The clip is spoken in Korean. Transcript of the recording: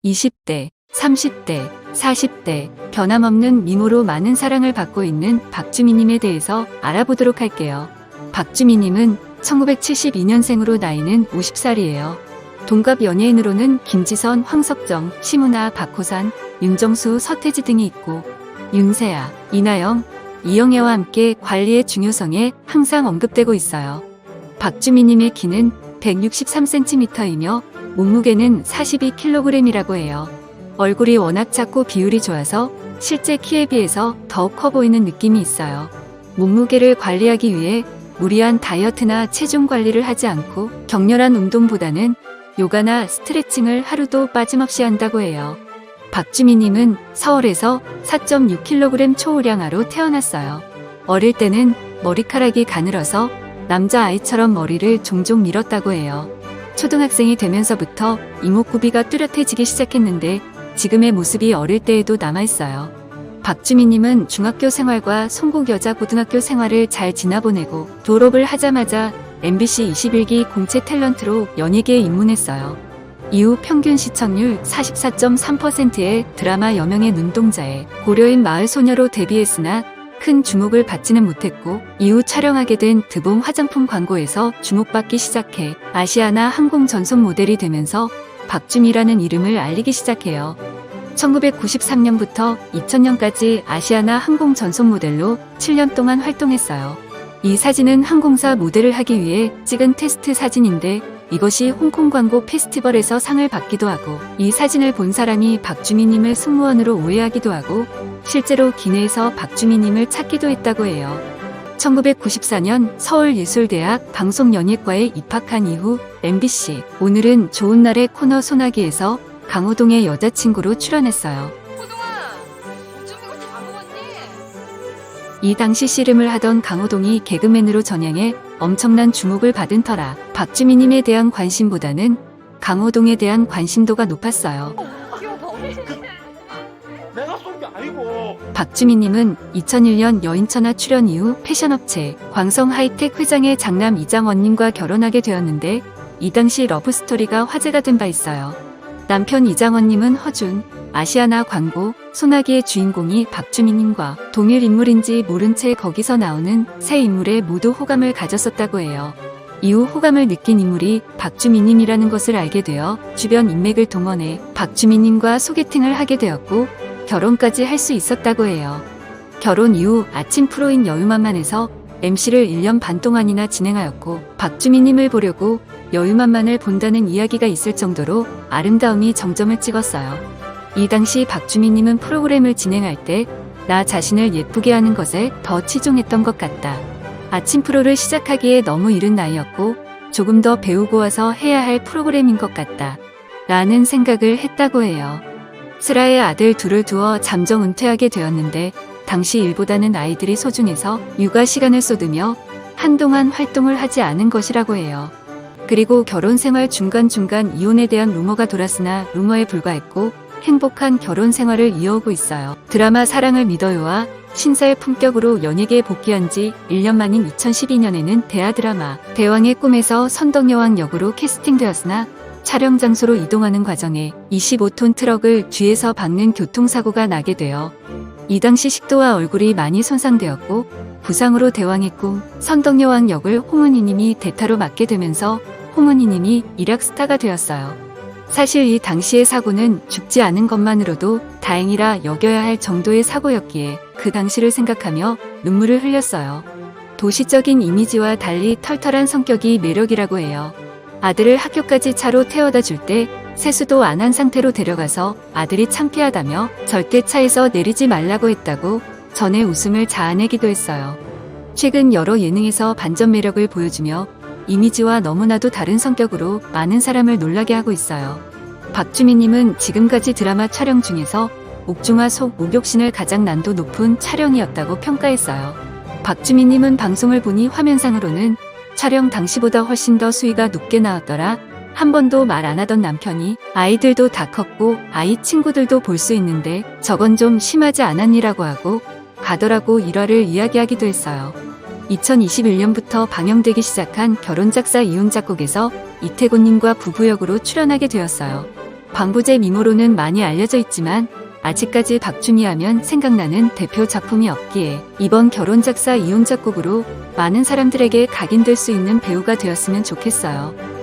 20대, 30대, 40대 변함없는 미모로 많은 사랑을 받고 있는 박주미님에 대해서 알아보도록 할게요. 박주미님은 1972년생으로 나이는 50살이에요. 동갑 연예인으로는 김지선, 황석정, 심은하, 박호산, 윤정수, 서태지 등이 있고 윤세아, 이나영, 이영애와 함께 관리의 중요성에 항상 언급되고 있어요. 박주미님의 키는 163cm이며 몸무게는 42kg이라고 해요. 얼굴이 워낙 작고 비율이 좋아서 실제 키에 비해서 더욱 커 보이는 느낌이 있어요. 몸무게를 관리하기 위해 무리한 다이어트나 체중 관리를 하지 않고 격렬한 운동보다는 요가나 스트레칭을 하루도 빠짐없이 한다고 해요. 박주미님은 서울에서 4.6kg 초우량아로 태어났어요. 어릴 때는 머리카락이 가늘어서 남자아이처럼 머리를 종종 밀었다고 해요. 초등학생이 되면서부터 이목구비가 뚜렷해지기 시작했는데 지금의 모습이 어릴 때에도 남아있어요. 박주미님은 중학교 생활과 송곡여자고등학교 생활을 잘 지나보내고 졸업을 하자마자 MBC 21기 공채 탤런트로 연예계에 입문했어요. 이후 평균 시청률 44.3%의 드라마 여명의 눈동자에 고려인 마을소녀로 데뷔했으나 큰 주목을 받지는 못했고 이후 촬영하게 된 드봄 화장품 광고에서 주목받기 시작해 아시아나 항공 전속 모델이 되면서 박주미라는 이름을 알리기 시작해요. 1993년부터 2000년까지 아시아나 항공 전속 모델로 7년 동안 활동했어요. 이 사진은 항공사 모델을 하기 위해 찍은 테스트 사진인데 이것이 홍콩 광고 페스티벌에서 상을 받기도 하고 이 사진을 본 사람이 박주미님을 승무원으로 오해하기도 하고 실제로 기내에서 박주미님을 찾기도 했다고 해요. 1994년 서울예술대학 방송연예과에 입학한 이후 MBC 오늘은 좋은 날의 코너 소나기에서 강호동의 여자친구로 출연했어요. 호동아, 요즘 이거 다 먹었니? 이 당시 씨름을 하던 강호동이 개그맨으로 전향해 엄청난 주목을 받은 터라 박주미님에 대한 관심보다는 강호동에 대한 관심도가 높았어요. 내가 쏜 게 아니고. 박주미님은 2001년 여인천하 출연 이후 패션업체 광성 하이텍 회장의 장남 이장원님과 결혼하게 되었는데 이 당시 러브스토리가 화제가 된 바 있어요. 남편 이장원님은 허준, 아시아나 광고, 소나기의 주인공이 박주미님과 동일 인물인지 모른 채 거기서 나오는 새 인물에 모두 호감을 가졌었다고 해요. 이후 호감을 느낀 인물이 박주미님이라는 것을 알게 되어 주변 인맥을 동원해 박주미님과 소개팅을 하게 되었고 결혼까지 할 수 있었다고 해요. 결혼 이후 아침 프로인 여유만만에서 MC를 1년 반 동안이나 진행하였고 박주미님을 보려고 여유만만을 본다는 이야기가 있을 정도로 아름다움이 정점을 찍었어요. 이 당시 박주미님은 프로그램을 진행할 때 나 자신을 예쁘게 하는 것에 더 치중했던 것 같다. 아침 프로를 시작하기에 너무 이른 나이였고 조금 더 배우고 와서 해야 할 프로그램인 것 같다. 라는 생각을 했다고 해요. 슬아의 아들 둘을 두어 잠정 은퇴하게 되었는데 당시 일보다는 아이들이 소중해서 육아 시간을 쏟으며 한동안 활동을 하지 않은 것이라고 해요. 그리고 결혼 생활 중간중간 이혼에 대한 루머가 돌았으나 루머에 불과했고 행복한 결혼 생활을 이어오고 있어요. 드라마 사랑을 믿어요와 신사의 품격으로 연예계에 복귀한 지 1년 만인 2012년에는 대하 드라마 대왕의 꿈에서 선덕여왕 역으로 캐스팅되었으나 촬영 장소로 이동하는 과정에 25톤 트럭을 뒤에서 박는 교통사고가 나게 되어 이 당시 식도와 얼굴이 많이 손상되었고 부상으로 대왕의 꿈, 선덕여왕 역을 홍은희님이 대타로 맡게 되면서 홍은희님이 일약 스타가 되었어요. 사실 이 당시의 사고는 죽지 않은 것만으로도 다행이라 여겨야 할 정도의 사고였기에 그 당시를 생각하며 눈물을 흘렸어요. 도시적인 이미지와 달리 털털한 성격이 매력이라고 해요. 아들을 학교까지 차로 태워다 줄 때 세수도 안 한 상태로 데려가서 아들이 창피하다며 절대 차에서 내리지 말라고 했다고 전에 웃음을 자아내기도 했어요. 최근 여러 예능에서 반전 매력을 보여주며 이미지와 너무나도 다른 성격으로 많은 사람을 놀라게 하고 있어요. 박주미님은 지금까지 드라마 촬영 중에서 옥중화 속 목욕신을 가장 난도 높은 촬영이었다고 평가했어요. 박주미님은 방송을 보니 화면상으로는 촬영 당시보다 훨씬 더 수위가 높게 나왔더라. 한 번도 말 안 하던 남편이 아이들도 다 컸고 아이 친구들도 볼 수 있는데 저건 좀 심하지 않았니라고 하고 가더라고 일화를 이야기하기도 했어요. 2021년부터 방영되기 시작한 결혼작사 이혼작곡에서 이태곤님과 부부역으로 출연하게 되었어요. 광부제 미모로는 많이 알려져 있지만 아직까지 박준희 하면 생각나는 대표 작품이 없기에 이번 결혼 작사 이혼 작곡으로 많은 사람들에게 각인될 수 있는 배우가 되었으면 좋겠어요.